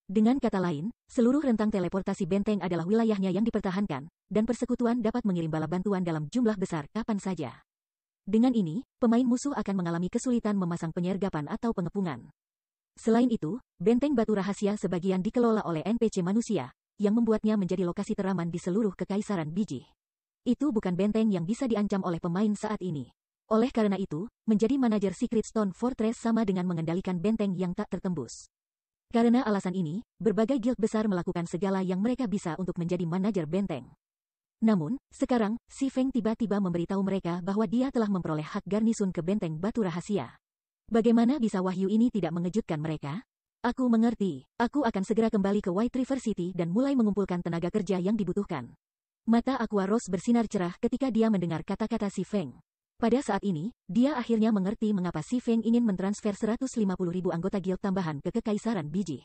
Dengan kata lain, seluruh rentang teleportasi benteng adalah wilayahnya yang dipertahankan, dan persekutuan dapat mengirim bala bantuan dalam jumlah besar kapan saja. Dengan ini, pemain musuh akan mengalami kesulitan memasang penyergapan atau pengepungan. Selain itu, benteng batu rahasia sebagian dikelola oleh NPC manusia, yang membuatnya menjadi lokasi teraman di seluruh Kekaisaran Biji. Itu bukan benteng yang bisa diancam oleh pemain saat ini. Oleh karena itu, menjadi manajer Secret Stone Fortress sama dengan mengendalikan benteng yang tak tertembus. Karena alasan ini, berbagai guild besar melakukan segala yang mereka bisa untuk menjadi manajer benteng. Namun, sekarang, si Feng tiba-tiba memberitahu mereka bahwa dia telah memperoleh hak garnisun ke benteng batu rahasia. Bagaimana bisa wahyu ini tidak mengejutkan mereka? Aku mengerti, aku akan segera kembali ke White River City dan mulai mengumpulkan tenaga kerja yang dibutuhkan. Mata Aqua Rose bersinar cerah ketika dia mendengar kata-kata si Feng. Pada saat ini, dia akhirnya mengerti mengapa si Feng ingin mentransfer 150.000 anggota guild tambahan ke Kekaisaran Biji.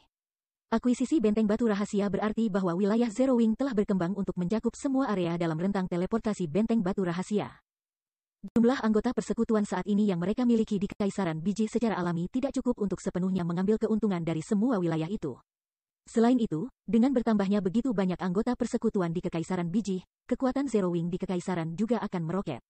Akuisisi benteng batu rahasia berarti bahwa wilayah Zero Wing telah berkembang untuk mencakup semua area dalam rentang teleportasi benteng batu rahasia. Jumlah anggota persekutuan saat ini yang mereka miliki di Kekaisaran Biji secara alami tidak cukup untuk sepenuhnya mengambil keuntungan dari semua wilayah itu. Selain itu, dengan bertambahnya begitu banyak anggota persekutuan di Kekaisaran Biji, kekuatan Zero Wing di Kekaisaran juga akan meroket.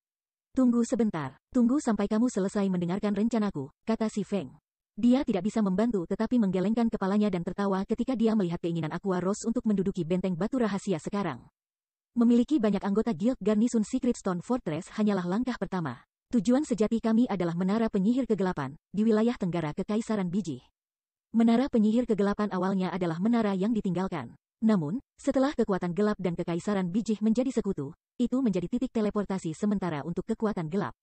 Tunggu sebentar, tunggu sampai kamu selesai mendengarkan rencanaku, kata si Feng. Dia tidak bisa membantu tetapi menggelengkan kepalanya dan tertawa ketika dia melihat keinginan Aqua Rose untuk menduduki benteng batu rahasia sekarang. Memiliki banyak anggota guild garnisun Secret Stone Fortress hanyalah langkah pertama. Tujuan sejati kami adalah Menara Penyihir Kegelapan, di wilayah Tenggara Kekaisaran Biji. Menara Penyihir Kegelapan awalnya adalah menara yang ditinggalkan. Namun, setelah kekuatan gelap dan Kekaisaran Biji menjadi sekutu, itu menjadi titik teleportasi sementara untuk kekuatan gelap.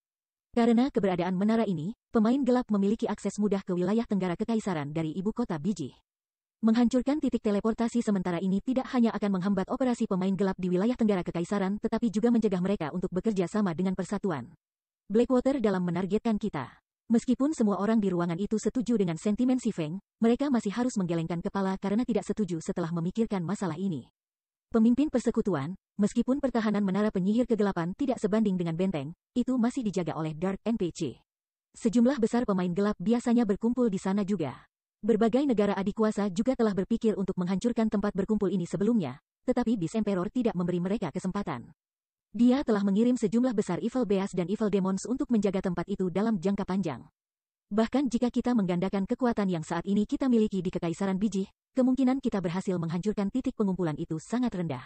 Karena keberadaan menara ini, pemain gelap memiliki akses mudah ke wilayah Tenggara Kekaisaran dari ibu kota Biji. Menghancurkan titik teleportasi sementara ini tidak hanya akan menghambat operasi pemain gelap di wilayah Tenggara Kekaisaran tetapi juga mencegah mereka untuk bekerja sama dengan persatuan. Blackwater dalam menargetkan kita. Meskipun semua orang di ruangan itu setuju dengan sentimen si Feng, mereka masih harus menggelengkan kepala karena tidak setuju setelah memikirkan masalah ini. Pemimpin persekutuan, meskipun pertahanan Menara Penyihir Kegelapan tidak sebanding dengan benteng, itu masih dijaga oleh Dark NPC. Sejumlah besar pemain gelap biasanya berkumpul di sana juga. Berbagai negara adikuasa juga telah berpikir untuk menghancurkan tempat berkumpul ini sebelumnya, tetapi Beast Emperor tidak memberi mereka kesempatan. Dia telah mengirim sejumlah besar Evil Beast dan Evil Demons untuk menjaga tempat itu dalam jangka panjang. Bahkan jika kita menggandakan kekuatan yang saat ini kita miliki di Kekaisaran Biji, kemungkinan kita berhasil menghancurkan titik pengumpulan itu sangat rendah.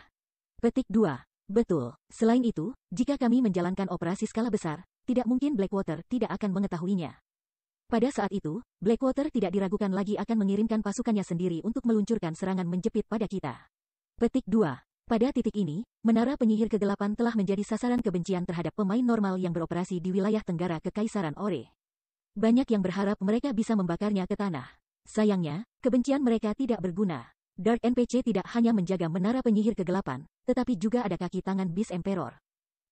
Petik 2. Betul. Selain itu, jika kami menjalankan operasi skala besar, tidak mungkin Blackwater tidak akan mengetahuinya. Pada saat itu, Blackwater tidak diragukan lagi akan mengirimkan pasukannya sendiri untuk meluncurkan serangan menjepit pada kita. Petik 2. Pada titik ini, Menara Penyihir Kegelapan telah menjadi sasaran kebencian terhadap pemain normal yang beroperasi di wilayah Tenggara Kekaisaran Ore. Banyak yang berharap mereka bisa membakarnya ke tanah. Sayangnya, kebencian mereka tidak berguna. Dark NPC tidak hanya menjaga Menara Penyihir Kegelapan, tetapi juga ada kaki tangan Beast Emperor.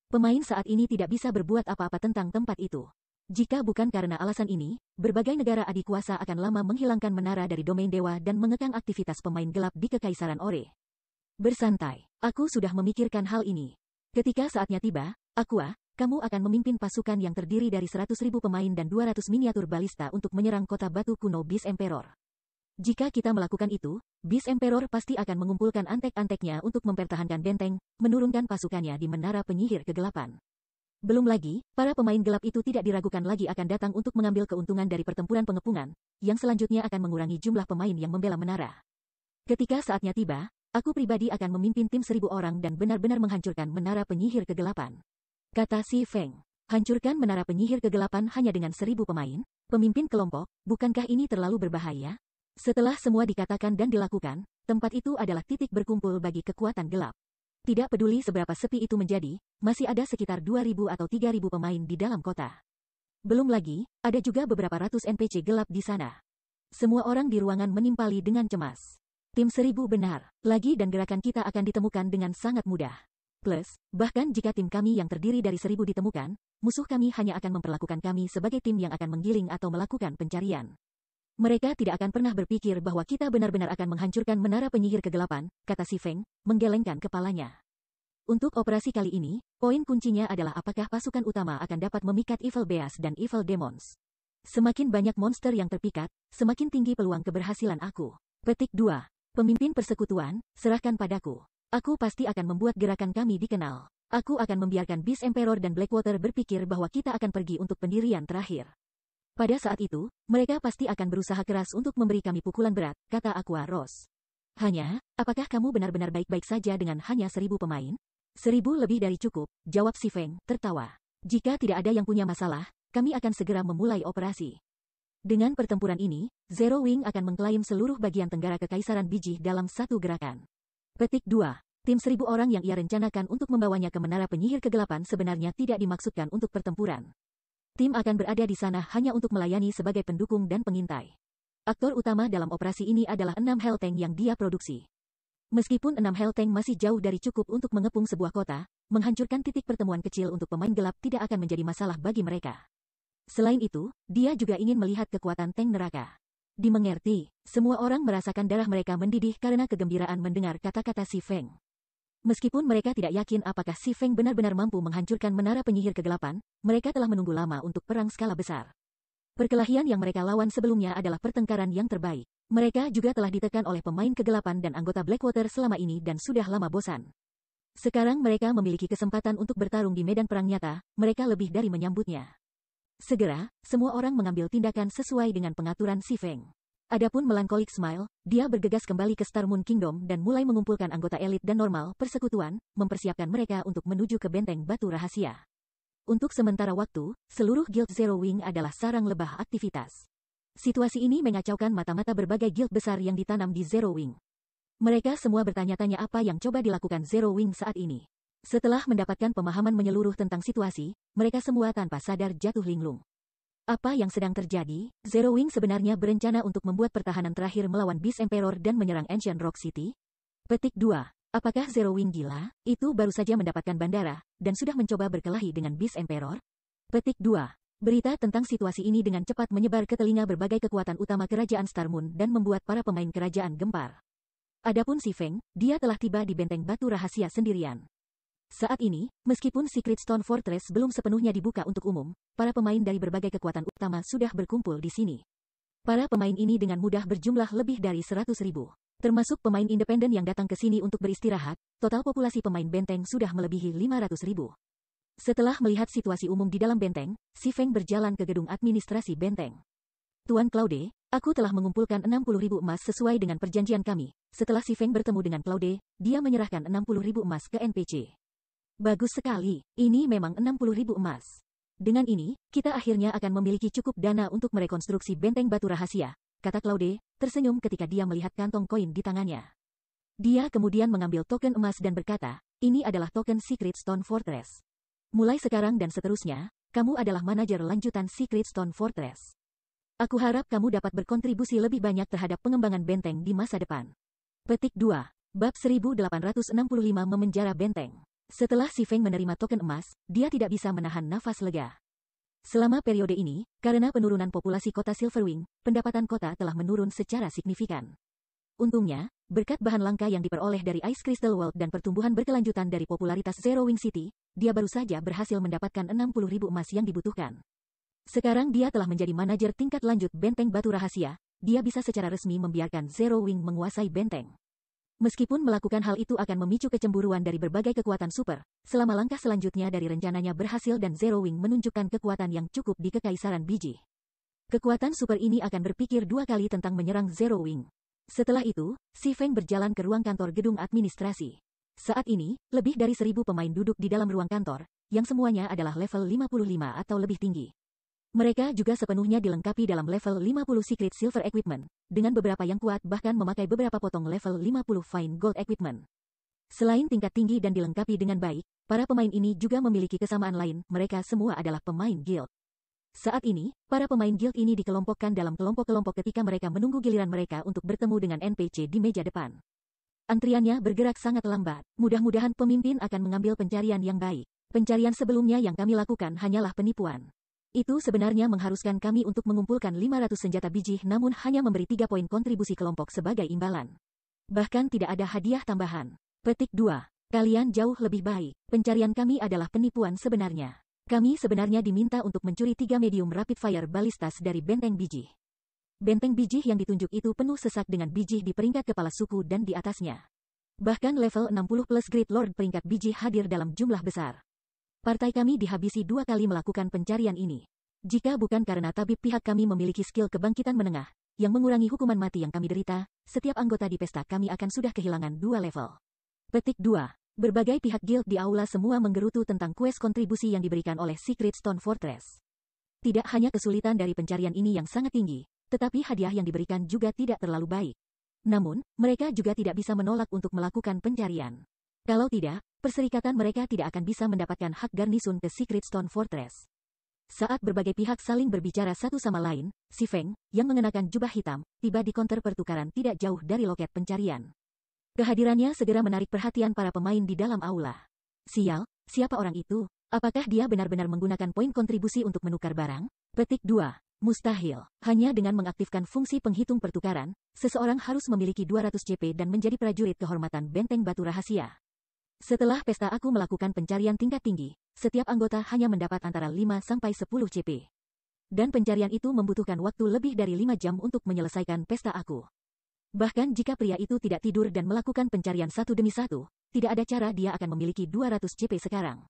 Pemain saat ini tidak bisa berbuat apa-apa tentang tempat itu. Jika bukan karena alasan ini, berbagai negara adikuasa akan lama menghilangkan menara dari domain dewa dan mengekang aktivitas pemain gelap di Kekaisaran Ore. Bersantai, aku sudah memikirkan hal ini. Ketika saatnya tiba, Aqua, kamu akan memimpin pasukan yang terdiri dari 100.000 pemain dan 200 miniatur balista untuk menyerang kota batu kuno Beast Emperor. Jika kita melakukan itu, Beast Emperor pasti akan mengumpulkan antek-anteknya untuk mempertahankan benteng, menurunkan pasukannya di menara penyihir kegelapan. Belum lagi, para pemain gelap itu tidak diragukan lagi akan datang untuk mengambil keuntungan dari pertempuran pengepungan, yang selanjutnya akan mengurangi jumlah pemain yang membela menara. Ketika saatnya tiba, aku pribadi akan memimpin tim 1.000 orang dan benar-benar menghancurkan menara penyihir kegelapan. Kata Si Feng. Hancurkan menara penyihir kegelapan hanya dengan 1.000 pemain? Pemimpin kelompok, bukankah ini terlalu berbahaya? Setelah semua dikatakan dan dilakukan, tempat itu adalah titik berkumpul bagi kekuatan gelap. Tidak peduli seberapa sepi itu menjadi, masih ada sekitar 2.000 atau 3.000 pemain di dalam kota. Belum lagi, ada juga beberapa ratus NPC gelap di sana. Semua orang di ruangan menimpali dengan cemas. Tim 1.000 benar, lagi dan gerakan kita akan ditemukan dengan sangat mudah. Plus, bahkan jika tim kami yang terdiri dari 1.000 ditemukan, musuh kami hanya akan memperlakukan kami sebagai tim yang akan menggiling atau melakukan pencarian. Mereka tidak akan pernah berpikir bahwa kita benar-benar akan menghancurkan menara penyihir kegelapan, kata Si Feng, menggelengkan kepalanya. Untuk operasi kali ini, poin kuncinya adalah apakah pasukan utama akan dapat memikat Evil Beast dan Evil Demons. Semakin banyak monster yang terpikat, semakin tinggi peluang keberhasilan aku. Petik 2. Pemimpin persekutuan, serahkan padaku. Aku pasti akan membuat gerakan kami dikenal. Aku akan membiarkan Beast Emperor dan Blackwater berpikir bahwa kita akan pergi untuk pendirian terakhir. Pada saat itu, mereka pasti akan berusaha keras untuk memberi kami pukulan berat, kata Aqua Rose. Hanya, apakah kamu benar-benar baik-baik saja dengan hanya 1.000 pemain? 1.000 lebih dari cukup, jawab Si Feng, tertawa. Jika tidak ada yang punya masalah, kami akan segera memulai operasi. Dengan pertempuran ini, Zero Wing akan mengklaim seluruh bagian tenggara Kekaisaran Biji dalam satu gerakan. Petik 2. Tim 1.000 orang yang ia rencanakan untuk membawanya ke menara penyihir kegelapan sebenarnya tidak dimaksudkan untuk pertempuran. Tim akan berada di sana hanya untuk melayani sebagai pendukung dan pengintai. Aktor utama dalam operasi ini adalah 6 Hell Tank yang dia produksi. Meskipun 6 Hell Tank masih jauh dari cukup untuk mengepung sebuah kota, menghancurkan titik pertemuan kecil untuk pemain gelap tidak akan menjadi masalah bagi mereka. Selain itu, dia juga ingin melihat kekuatan tank neraka. Dimengerti, semua orang merasakan darah mereka mendidih karena kegembiraan mendengar kata-kata Si Feng. Meskipun mereka tidak yakin apakah Si Feng benar-benar mampu menghancurkan menara penyihir kegelapan, mereka telah menunggu lama untuk perang skala besar. Perkelahian yang mereka lawan sebelumnya adalah pertengkaran yang terbaik. Mereka juga telah ditekan oleh pemain kegelapan dan anggota Blackwater selama ini dan sudah lama bosan. Sekarang mereka memiliki kesempatan untuk bertarung di medan perang nyata, mereka lebih dari menyambutnya. Segera, semua orang mengambil tindakan sesuai dengan pengaturan Si Feng. Adapun Melancholic Smile, dia bergegas kembali ke Star Moon Kingdom dan mulai mengumpulkan anggota elit dan normal persekutuan, mempersiapkan mereka untuk menuju ke benteng batu rahasia. Untuk sementara waktu, seluruh Guild Zero Wing adalah sarang lebah aktivitas. Situasi ini mengacaukan mata-mata berbagai guild besar yang ditanam di Zero Wing. Mereka semua bertanya-tanya apa yang coba dilakukan Zero Wing saat ini. Setelah mendapatkan pemahaman menyeluruh tentang situasi, mereka semua tanpa sadar jatuh linglung. Apa yang sedang terjadi? Zero Wing sebenarnya berencana untuk membuat pertahanan terakhir melawan Beast Emperor dan menyerang Ancient Rock City? Petik 2. Apakah Zero Wing gila? Itu baru saja mendapatkan bandara, dan sudah mencoba berkelahi dengan Beast Emperor? Petik 2. Berita tentang situasi ini dengan cepat menyebar ke telinga berbagai kekuatan utama kerajaan Star Moon dan membuat para pemain kerajaan gempar. Adapun Si Feng, dia telah tiba di benteng batu rahasia sendirian. Saat ini, meskipun Secret Stone Fortress belum sepenuhnya dibuka untuk umum, para pemain dari berbagai kekuatan utama sudah berkumpul di sini. Para pemain ini dengan mudah berjumlah lebih dari 100.000. Termasuk pemain independen yang datang ke sini untuk beristirahat, total populasi pemain benteng sudah melebihi 500.000. Setelah melihat situasi umum di dalam benteng, Si Feng berjalan ke gedung administrasi benteng. Tuan Claude, aku telah mengumpulkan 60.000 emas sesuai dengan perjanjian kami. Setelah Si Feng bertemu dengan Claude, dia menyerahkan 60.000 emas ke NPC. Bagus sekali, ini memang 60.000 emas. Dengan ini, kita akhirnya akan memiliki cukup dana untuk merekonstruksi benteng batu rahasia, kata Claude, tersenyum ketika dia melihat kantong koin di tangannya. Dia kemudian mengambil token emas dan berkata, ini adalah token Secret Stone Fortress. Mulai sekarang dan seterusnya, kamu adalah manajer lanjutan Secret Stone Fortress. Aku harap kamu dapat berkontribusi lebih banyak terhadap pengembangan benteng di masa depan. Petik 2. Bab 1865 Memenjara Benteng. Setelah Si Feng menerima token emas, dia tidak bisa menahan nafas lega. Selama periode ini, karena penurunan populasi kota Silverwing, pendapatan kota telah menurun secara signifikan. Untungnya, berkat bahan langka yang diperoleh dari Ice Crystal World dan pertumbuhan berkelanjutan dari popularitas Zero Wing City, dia baru saja berhasil mendapatkan 60.000 emas yang dibutuhkan. Sekarang dia telah menjadi manajer tingkat lanjut Benteng Batu Rahasia, dia bisa secara resmi membiarkan Zero Wing menguasai benteng. Meskipun melakukan hal itu akan memicu kecemburuan dari berbagai kekuatan super, selama langkah selanjutnya dari rencananya berhasil dan Zero Wing menunjukkan kekuatan yang cukup di Kekaisaran Biji. Kekuatan super ini akan berpikir dua kali tentang menyerang Zero Wing. Setelah itu, Si Feng berjalan ke ruang kantor gedung administrasi. Saat ini, lebih dari 1.000 pemain duduk di dalam ruang kantor, yang semuanya adalah level 55 atau lebih tinggi. Mereka juga sepenuhnya dilengkapi dalam level 50 Secret Silver Equipment, dengan beberapa yang kuat bahkan memakai beberapa potong level 50 Fine Gold Equipment. Selain tingkat tinggi dan dilengkapi dengan baik, para pemain ini juga memiliki kesamaan lain, mereka semua adalah pemain guild. Saat ini, para pemain guild ini dikelompokkan dalam kelompok-kelompok ketika mereka menunggu giliran mereka untuk bertemu dengan NPC di meja depan. Antriannya bergerak sangat lambat, mudah-mudahan pemimpin akan mengambil pencarian yang baik. Pencarian sebelumnya yang kami lakukan hanyalah penipuan. Itu sebenarnya mengharuskan kami untuk mengumpulkan 500 senjata biji namun hanya memberi 3 poin kontribusi kelompok sebagai imbalan. Bahkan tidak ada hadiah tambahan. Petik 2. Kalian jauh lebih baik. Pencarian kami adalah penipuan sebenarnya. Kami sebenarnya diminta untuk mencuri 3 medium rapid fire balistas dari benteng biji. Benteng biji yang ditunjuk itu penuh sesak dengan biji di peringkat kepala suku dan di atasnya. Bahkan level 60 plus Great Lord peringkat biji hadir dalam jumlah besar. Partai kami dihabisi 2 kali melakukan pencarian ini. Jika bukan karena tabib pihak kami memiliki skill kebangkitan menengah, yang mengurangi hukuman mati yang kami derita, setiap anggota di pesta kami akan sudah kehilangan 2 level. Petik 2. Berbagai pihak guild di aula semua menggerutu tentang quest kontribusi yang diberikan oleh Secret Stone Fortress. Tidak hanya kesulitan dari pencarian ini yang sangat tinggi, tetapi hadiah yang diberikan juga tidak terlalu baik. Namun, mereka juga tidak bisa menolak untuk melakukan pencarian. Kalau tidak, perserikatan mereka tidak akan bisa mendapatkan hak garnisun ke Secret Stone Fortress. Saat berbagai pihak saling berbicara satu sama lain, Si Feng, yang mengenakan jubah hitam, tiba di konter pertukaran tidak jauh dari loket pencarian. Kehadirannya segera menarik perhatian para pemain di dalam aula. Sial, siapa orang itu? Apakah dia benar-benar menggunakan poin kontribusi untuk menukar barang? Petik 2. Mustahil. Hanya dengan mengaktifkan fungsi penghitung pertukaran, seseorang harus memiliki 200 CP dan menjadi prajurit kehormatan Benteng Batu Rahasia. Setelah pesta aku melakukan pencarian tingkat tinggi, setiap anggota hanya mendapat antara 5-10 CP. Dan pencarian itu membutuhkan waktu lebih dari 5 jam untuk menyelesaikan pesta aku. Bahkan jika pria itu tidak tidur dan melakukan pencarian satu demi satu, tidak ada cara dia akan memiliki 200 CP sekarang.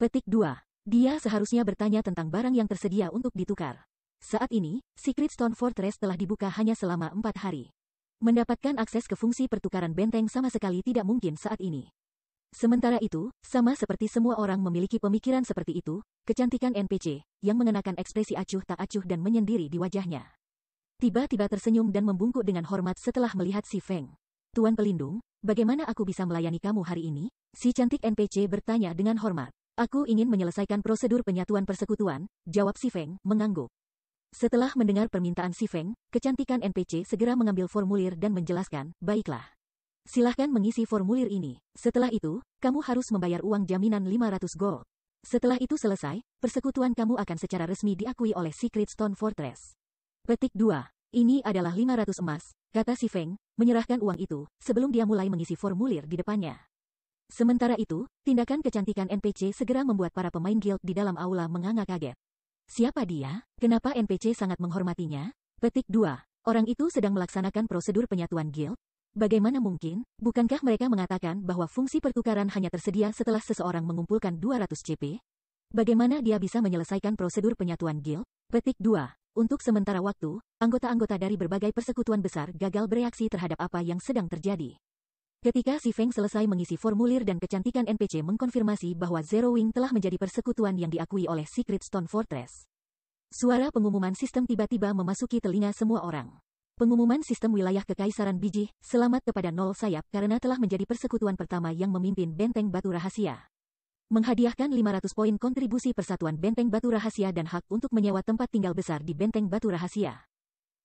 Petik 2. Dia seharusnya bertanya tentang barang yang tersedia untuk ditukar. Saat ini, Secret Stone Fortress telah dibuka hanya selama 4 hari. Mendapatkan akses ke fungsi pertukaran benteng sama sekali tidak mungkin saat ini. Sementara itu, sama seperti semua orang memiliki pemikiran seperti itu, kecantikan NPC, yang mengenakan ekspresi acuh tak acuh dan menyendiri di wajahnya. Tiba-tiba tersenyum dan membungkuk dengan hormat setelah melihat Si Feng. Tuan Pelindung, bagaimana aku bisa melayani kamu hari ini? Si cantik NPC bertanya dengan hormat. Aku ingin menyelesaikan prosedur penyatuan persekutuan, jawab Si Feng, mengangguk. Setelah mendengar permintaan Si Feng, kecantikan NPC segera mengambil formulir dan menjelaskan, baiklah. Silahkan mengisi formulir ini. Setelah itu, kamu harus membayar uang jaminan 500 gold. Setelah itu selesai, persekutuan kamu akan secara resmi diakui oleh Secret Stone Fortress. Petik 2. Ini adalah 500 emas, kata Si Feng, menyerahkan uang itu, sebelum dia mulai mengisi formulir di depannya. Sementara itu, tindakan kecantikan NPC segera membuat para pemain guild di dalam aula menganga kaget. Siapa dia? Kenapa NPC sangat menghormatinya? Petik 2. Orang itu sedang melaksanakan prosedur penyatuan guild? Bagaimana mungkin? Bukankah mereka mengatakan bahwa fungsi pertukaran hanya tersedia setelah seseorang mengumpulkan 200 CP? Bagaimana dia bisa menyelesaikan prosedur penyatuan guild? Petik 2. Untuk sementara waktu, anggota-anggota dari berbagai persekutuan besar gagal bereaksi terhadap apa yang sedang terjadi. Ketika Si Feng selesai mengisi formulir dan kecantikan NPC mengkonfirmasi bahwa Zero Wing telah menjadi persekutuan yang diakui oleh Secret Stone Fortress. Suara pengumuman sistem tiba-tiba memasuki telinga semua orang. Pengumuman sistem wilayah Kekaisaran Biji, selamat kepada Nol Sayap karena telah menjadi persekutuan pertama yang memimpin Benteng Batu Rahasia. Menghadiahkan 500 poin kontribusi persatuan Benteng Batu Rahasia dan hak untuk menyewa tempat tinggal besar di Benteng Batu Rahasia.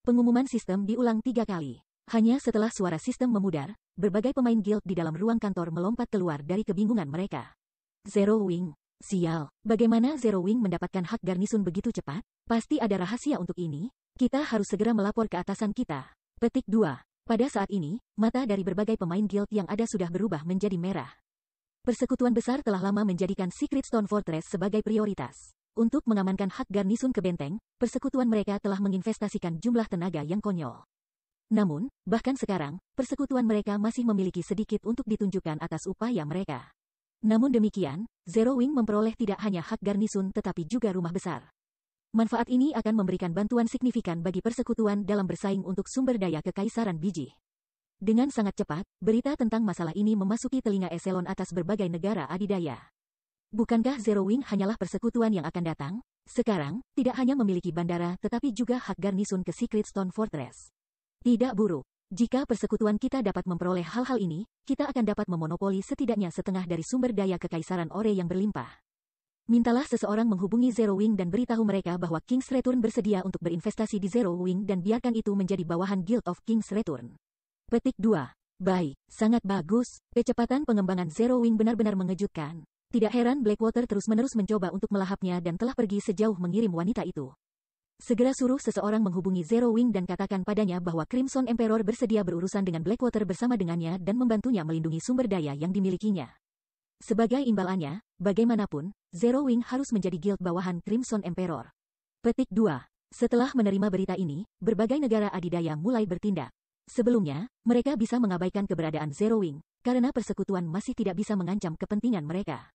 Pengumuman sistem diulang 3 kali. Hanya setelah suara sistem memudar, berbagai pemain guild di dalam ruang kantor melompat keluar dari kebingungan mereka. Zero Wing. Sial, bagaimana Zero Wing mendapatkan hak garnisun begitu cepat? Pasti ada rahasia untuk ini. Kita harus segera melapor ke atasan kita. Petik 2. Pada saat ini, mata dari berbagai pemain guild yang ada sudah berubah menjadi merah. Persekutuan besar telah lama menjadikan Secret Stone Fortress sebagai prioritas. Untuk mengamankan hak garnisun ke benteng, persekutuan mereka telah menginvestasikan jumlah tenaga yang konyol. Namun, bahkan sekarang, persekutuan mereka masih memiliki sedikit untuk ditunjukkan atas upaya mereka. Namun demikian, Zero Wing memperoleh tidak hanya hak garnisun tetapi juga rumah besar. Manfaat ini akan memberikan bantuan signifikan bagi persekutuan dalam bersaing untuk sumber daya kekaisaran biji. Dengan sangat cepat, berita tentang masalah ini memasuki telinga eselon atas berbagai negara adidaya. Bukankah Zero Wing hanyalah persekutuan yang akan datang? Sekarang, tidak hanya memiliki bandara tetapi juga hak garnisun ke Secret Stone Fortress. Tidak buruk. Jika persekutuan kita dapat memperoleh hal-hal ini, kita akan dapat memonopoli setidaknya setengah dari sumber daya kekaisaran Ore yang berlimpah. Mintalah seseorang menghubungi Zero Wing dan beritahu mereka bahwa King's Return bersedia untuk berinvestasi di Zero Wing dan biarkan itu menjadi bawahan Guild of King's Return. Petik 2. Baik, sangat bagus. Kecepatan pengembangan Zero Wing benar-benar mengejutkan. Tidak heran Blackwater terus-menerus mencoba untuk melahapnya dan telah pergi sejauh mengirim wanita itu. Segera suruh seseorang menghubungi Zero Wing dan katakan padanya bahwa Crimson Emperor bersedia berurusan dengan Blackwater bersama dengannya dan membantunya melindungi sumber daya yang dimilikinya. Sebagai imbalannya, bagaimanapun, Zero Wing harus menjadi guild bawahan Crimson Emperor. Petik 2. Setelah menerima berita ini, berbagai negara adidaya mulai bertindak. Sebelumnya, mereka bisa mengabaikan keberadaan Zero Wing, karena persekutuan masih tidak bisa mengancam kepentingan mereka.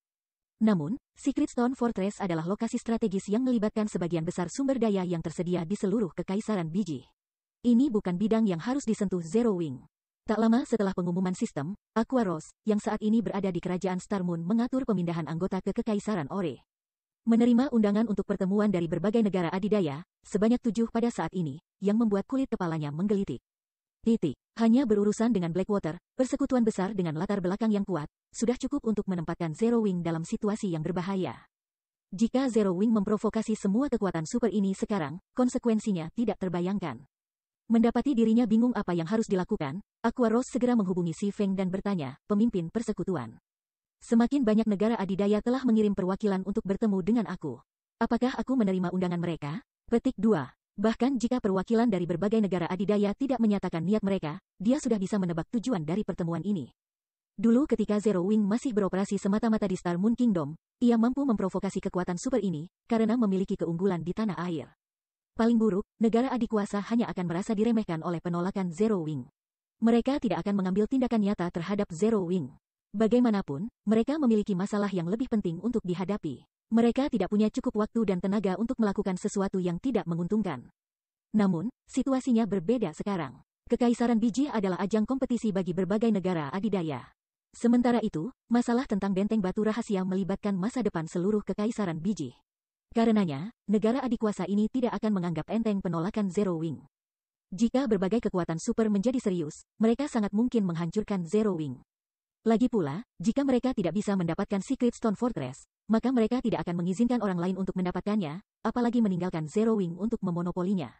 Namun, Secret Stone Fortress adalah lokasi strategis yang melibatkan sebagian besar sumber daya yang tersedia di seluruh kekaisaran biji. Ini bukan bidang yang harus disentuh Zero Wing. Tak lama setelah pengumuman sistem, Aqua Rose, yang saat ini berada di kerajaan Star Moon mengatur pemindahan anggota ke kekaisaran Ore. Menerima undangan untuk pertemuan dari berbagai negara adidaya, sebanyak 7 pada saat ini, yang membuat kulit kepalanya menggelitik. Hanya berurusan dengan Blackwater, persekutuan besar dengan latar belakang yang kuat, sudah cukup untuk menempatkan Zero Wing dalam situasi yang berbahaya. Jika Zero Wing memprovokasi semua kekuatan super ini sekarang, konsekuensinya tidak terbayangkan. Mendapati dirinya bingung apa yang harus dilakukan, Aqua Rose segera menghubungi Si Feng dan bertanya, pemimpin persekutuan. Semakin banyak negara adidaya telah mengirim perwakilan untuk bertemu dengan aku. Apakah aku menerima undangan mereka? Petik 2. Bahkan jika perwakilan dari berbagai negara adidaya tidak menyatakan niat mereka, dia sudah bisa menebak tujuan dari pertemuan ini. Dulu ketika Zero Wing masih beroperasi semata-mata di Star Moon Kingdom, ia mampu memprovokasi kekuatan super ini, karena memiliki keunggulan di tanah air. Paling buruk, negara adik kuasa hanya akan merasa diremehkan oleh penolakan Zero Wing. Mereka tidak akan mengambil tindakan nyata terhadap Zero Wing. Bagaimanapun, mereka memiliki masalah yang lebih penting untuk dihadapi. Mereka tidak punya cukup waktu dan tenaga untuk melakukan sesuatu yang tidak menguntungkan. Namun, situasinya berbeda sekarang. Kekaisaran biji adalah ajang kompetisi bagi berbagai negara adidaya. Sementara itu, masalah tentang benteng batu rahasia melibatkan masa depan seluruh kekaisaran biji. Karenanya, negara adik kuasa ini tidak akan menganggap enteng penolakan Zero Wing. Jika berbagai kekuatan super menjadi serius, mereka sangat mungkin menghancurkan Zero Wing. Lagi pula, jika mereka tidak bisa mendapatkan Secret Stone Fortress, maka mereka tidak akan mengizinkan orang lain untuk mendapatkannya, apalagi meninggalkan Zero Wing untuk memonopolinya.